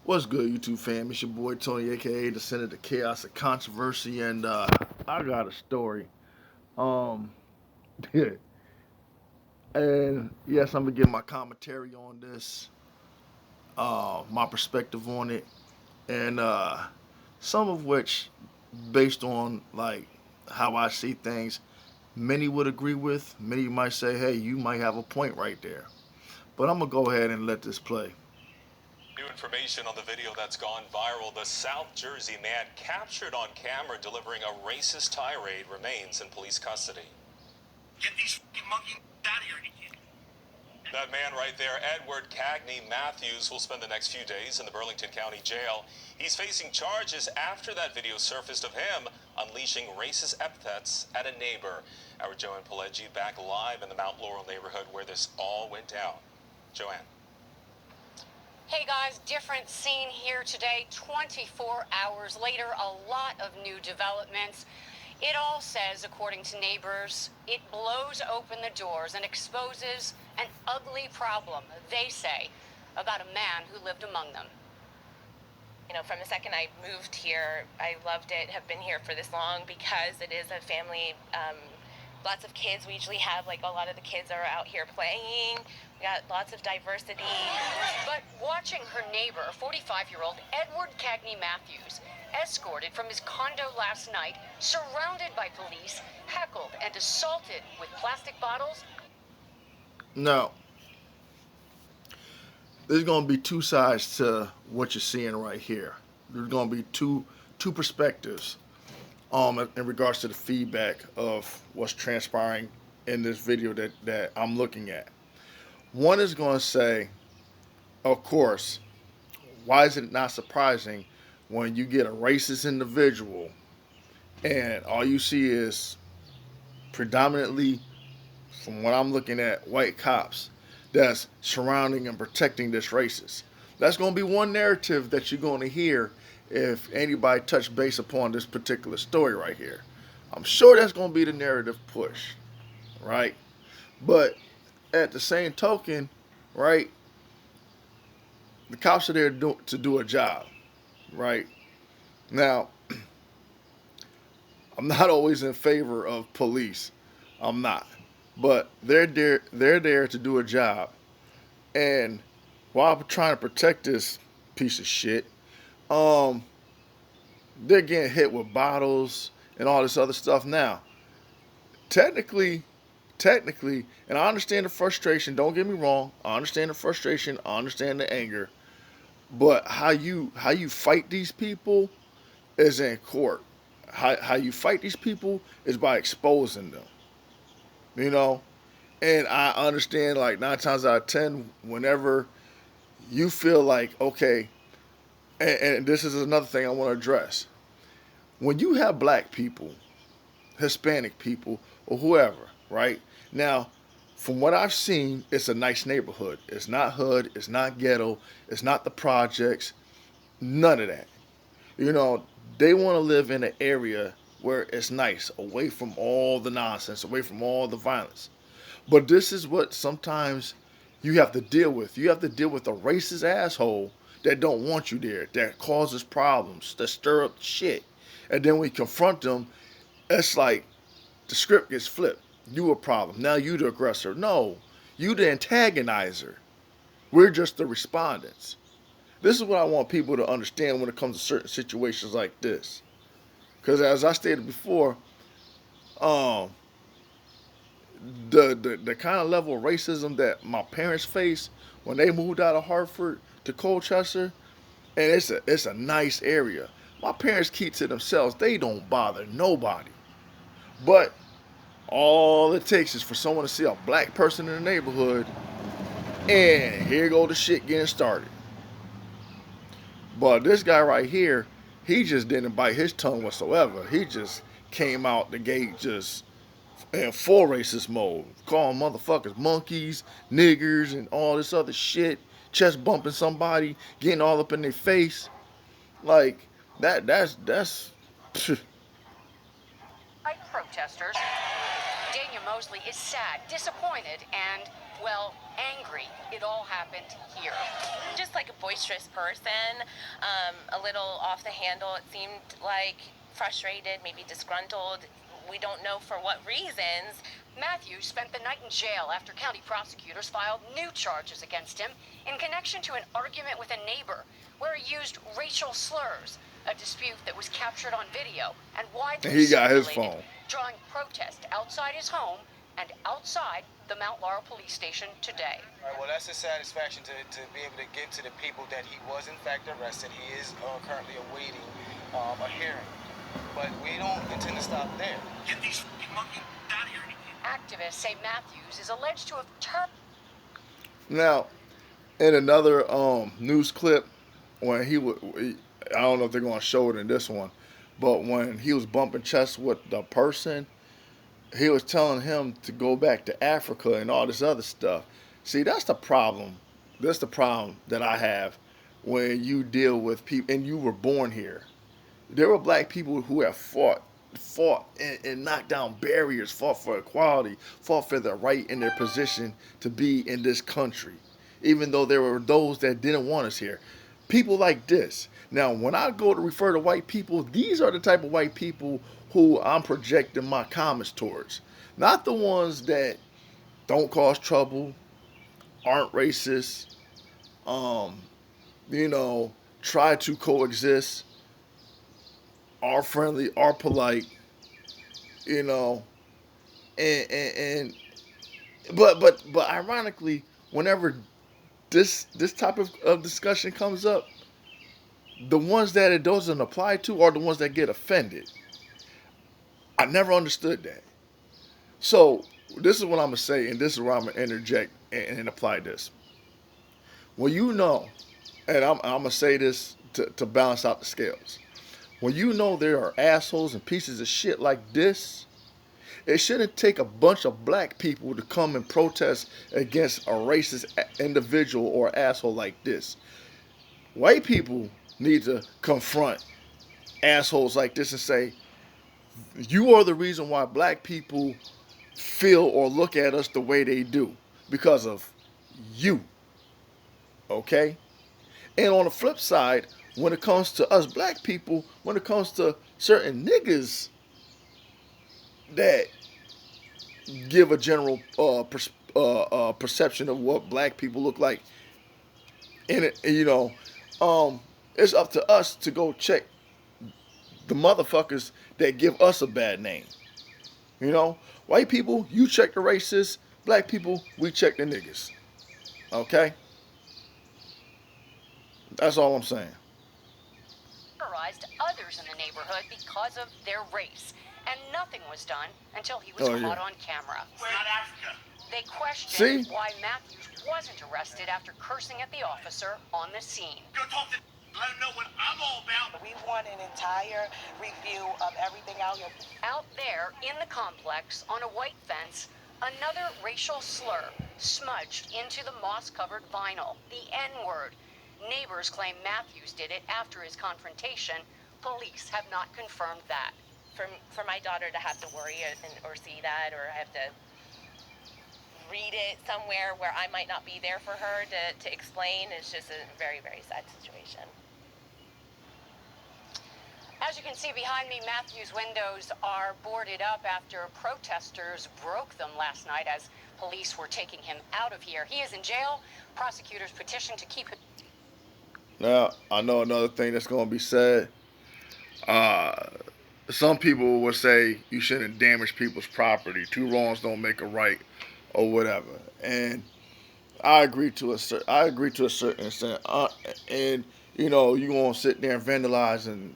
What's good, YouTube fam? It's your boy Tony, aka the Center of the Chaos of Controversy, and I got a story. Um, and yes, I'm gonna give my commentary on this, my perspective on it, and some of which, based on like how I see things, many would agree with. Many might say, "Hey, you might have a point right there." But I'm gonna go ahead and let this play. New information on the video that's gone viral. The South Jersey man captured on camera delivering a racist tirade remains in police custody. Get these fucking monkeys out of here. That man right there, Edward Cagney Mathews, will spend the next few days in the Burlington County Jail. He's facing charges after that video surfaced of him unleashing racist epithets at a neighbor. Our Joanne Pileggi back live in the Mount Laurel neighborhood where this all went down. Joanne. Hey guys, different scene here today. 24 hours later, a lot of new developments. It all says, according to neighbors, it blows open the doors and exposes an ugly problem, they say, about a man who lived among them. You know, from the second I moved here, I loved it, have been here for this long because it is a family, lots of kids. We usually have, like, a lot of the kids are out here playing. We got lots of diversity. But watching her neighbor, 45-year-old Edward Cagney Mathews, escorted from his condo last night, surrounded by police, heckled and assaulted with plastic bottles. Now, there's gonna be two sides to what you're seeing right here. There's gonna be two perspectives in regards to the feedback of what's transpiring in this video that I'm looking at. One is gonna say, of course, why is it not surprising when you get a racist individual and all you see is predominantly, from what I'm looking at, white cops that's surrounding and protecting this racist. That's going to be one narrative that you're going to hear if anybody touch base upon this particular story right here. I'm sure that's going to be the narrative push, right? But at the same token, right, the cops are there to do a job, right? Now, I'm not always in favor of police. I'm not. But they're there to do a job. And while I'm trying to protect this piece of shit, they're getting hit with bottles and all this other stuff. Now, technically, and I understand the frustration, don't get me wrong. I understand the frustration, I understand the anger. But how you fight these people is in court. How you fight these people is by exposing them. You know? And I understand, like, 9 times out of 10, whenever you feel like, okay, and this is another thing I want to address. When you have black people, Hispanic people, or whoever, right? Now, from what I've seen, it's a nice neighborhood. It's not hood, it's not ghetto, it's not the projects, none of that. You know, they want to live in an area where it's nice, away from all the nonsense, away from all the violence. But this is what sometimes you have to deal with. You have to deal with a racist asshole that don't want you there, that causes problems, that stir up shit. And then when you confront them, it's like the script gets flipped. You a problem. Now you the aggressor. No, you the antagonizer. We're just the respondents. This is what I want people to understand when it comes to certain situations like this. Because as I stated before, um, the kind of level of racism that my parents faced when they moved out of Hartford to Colchester, and it's a nice area. My parents keep to themselves. They don't bother nobody. But all it takes is for someone to see a black person in the neighborhood, and here go the shit getting started. But this guy right here, he just didn't bite his tongue whatsoever. He just came out the gate just in full racist mode, calling motherfuckers monkeys, niggers, and all this other shit, chest bumping somebody, getting all up in their face. Like, that's Protesters. Dania Mosley is sad, disappointed, and, well, angry it all happened here. Just like a boisterous person, a little off the handle. It seemed like frustrated, maybe disgruntled. We don't know for what reasons. Mathews spent the night in jail after county prosecutors filed new charges against him in connection to an argument with a neighbor where he used racial slurs, a dispute that was captured on video and widely And he got his circulated, phone. drawing protest outside his home and outside the Mount Laurel police station today. All right, well, that's a satisfaction to be able to give to the people that he was in fact arrested. He is currently awaiting a hearing. But we don't intend to stop there. Get these fucking monkeys out of here. Activists say Mathews is alleged to have Now, in another news clip, when I don't know if they're going to show it in this one, but when he was bumping chests with the person, he was telling him to go back to Africa and all this other stuff. See, that's the problem. That's the problem that I have when you deal with people, and you were born here. There were black people who have fought and knocked down barriers, fought for equality, fought for their right in their position to be in this country, even though there were those that didn't want us here. People like this. Now, when I go to refer to white people, these are the type of white people who I'm projecting my comments towards. Not the ones that don't cause trouble, aren't racist, try to coexist, are friendly, are polite, but ironically, whenever this type of discussion comes up, the ones that it doesn't apply to are the ones that get offended. I never understood that. So this is what I'm gonna say, and this is where I'm gonna interject and apply this. When you know, and I'm gonna say this to balance out the scales. When you know there are assholes and pieces of shit like this, it shouldn't take a bunch of black people to come and protest against a racist individual or asshole like this. White people need to confront assholes like this and say, you are the reason why black people feel or look at us the way they do, because of you. Okay? And on the flip side, when it comes to us black people, when it comes to certain niggas that give a general perception of what black people look like, and it's up to us to go check the motherfuckers that give us a bad name. White people, you check the racists. Black people, we check the niggas. Okay? That's all I'm saying. Terrorized others in the neighborhood because of their race, and nothing was done until he was caught on camera. It's not Africa. They questioned See? why Mathews wasn't arrested after cursing at the officer on the scene. Go talk to let him know what I'm all about. We want an entire review of everything out here. Out there in the complex on a white fence, another racial slur smudged into the moss-covered vinyl, the N-word. Neighbors claim Mathews did it after his confrontation. Police have not confirmed that. For my daughter to have to worry or see that, or have to read it somewhere where I might not be there for her to explain, is just a very, very sad situation. As you can see behind me, Mathews' windows are boarded up after protesters broke them last night as police were taking him out of here. He is in jail. Prosecutors petitioned to keep him. Now, I know another thing that's going to be said. Some people will say you shouldn't damage people's property. Two wrongs don't make a right, or whatever. And I agree to a certain extent. And you gonna sit there and vandalize and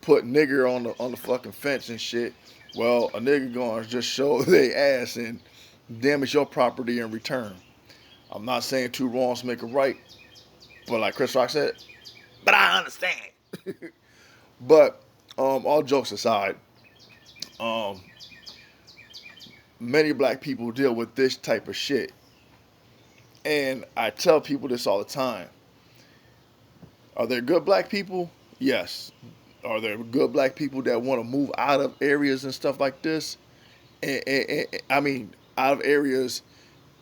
put nigger on the fucking fence and shit. Well, a nigga gonna just show their ass and damage your property in return. I'm not saying two wrongs make a right, but like Chris Rock said, but I understand. But all jokes aside, many black people deal with this type of shit, and I tell people this all the time. Are there good black people? Yes. Are there good black people that want to move out of areas and stuff like this? I mean, out of areas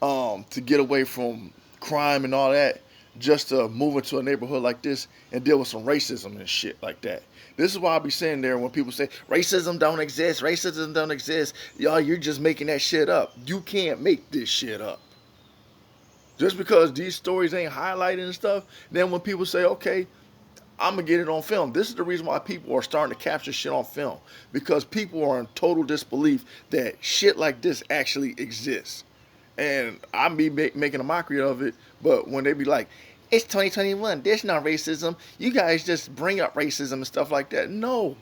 to get away from crime and all that, just to move into a neighborhood like this and deal with some racism and shit like that. This is why I be saying there when people say racism don't exist, y'all, you're just making that shit up. You can't make this shit up. Just because these stories ain't highlighted and stuff, then when people say, okay, I'm gonna get it on film. This is the reason why people are starting to capture shit on film, because people are in total disbelief that shit like this actually exists. And I be making a mockery of it, but when they be like, it's 2021, there's no racism, you guys just bring up racism and stuff like that. No,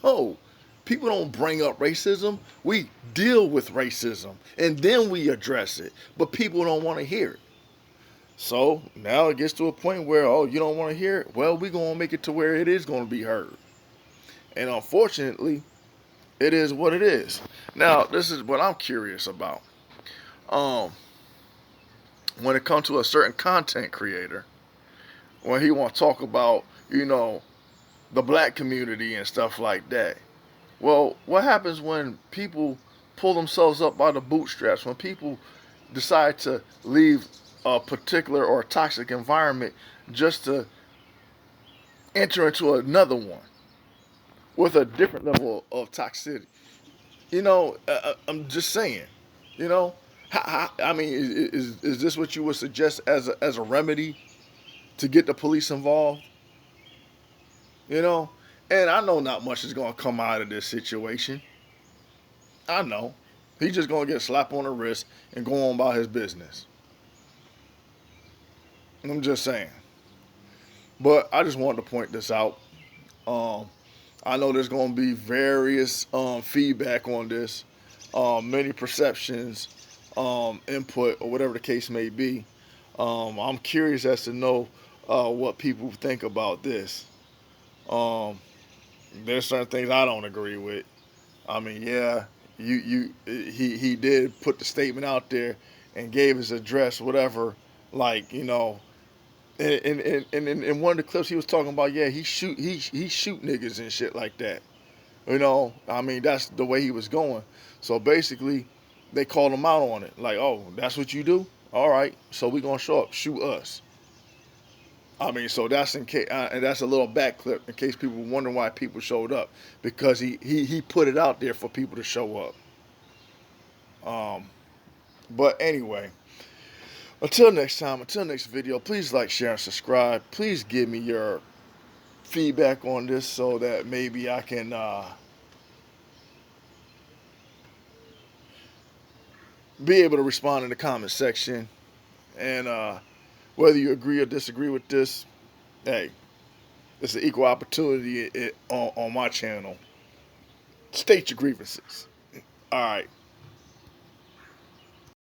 no. People don't bring up racism. We deal with racism and then we address it. But people don't want to hear it. So now it gets to a point where, oh, you don't want to hear it? Well, we're going to make it to where it is going to be heard. And unfortunately, it is what it is. Now, this is what I'm curious about. When it comes to a certain content creator, when he want to talk about, the black community and stuff like that. Well, what happens when people pull themselves up by the bootstraps? When people decide to leave a particular or a toxic environment just to enter into another one with a different level of toxicity? I'm just saying, you know, I mean, is this what you would suggest as a remedy to get the police involved? You know, and I know not much is going to come out of this situation. I know. He's just going to get a slap on the wrist and go on about his business. I'm just saying. But I just wanted to point this out. I know there's going to be various feedback on this, many perceptions, input, or whatever the case may be. I'm curious as to know what people think about this. There's certain things I don't agree with. I mean, yeah, he did put the statement out there and gave his address, whatever. Like, in one of the clips he was talking about, yeah, he shoot niggas and shit like that. I mean, that's the way he was going. So basically, they called him out on it. Like, oh, that's what you do? All right, so we gonna show up, shoot us. I mean, so that's in case, and that's a little back clip in case people wonder why people showed up, because he put it out there for people to show up. But anyway, until next time, until next video, please like, share, and subscribe. Please give me your feedback on this so that maybe I can be able to respond in the comment section. And whether you agree or disagree with this, hey, it's an equal opportunity on my channel. State your grievances. All right.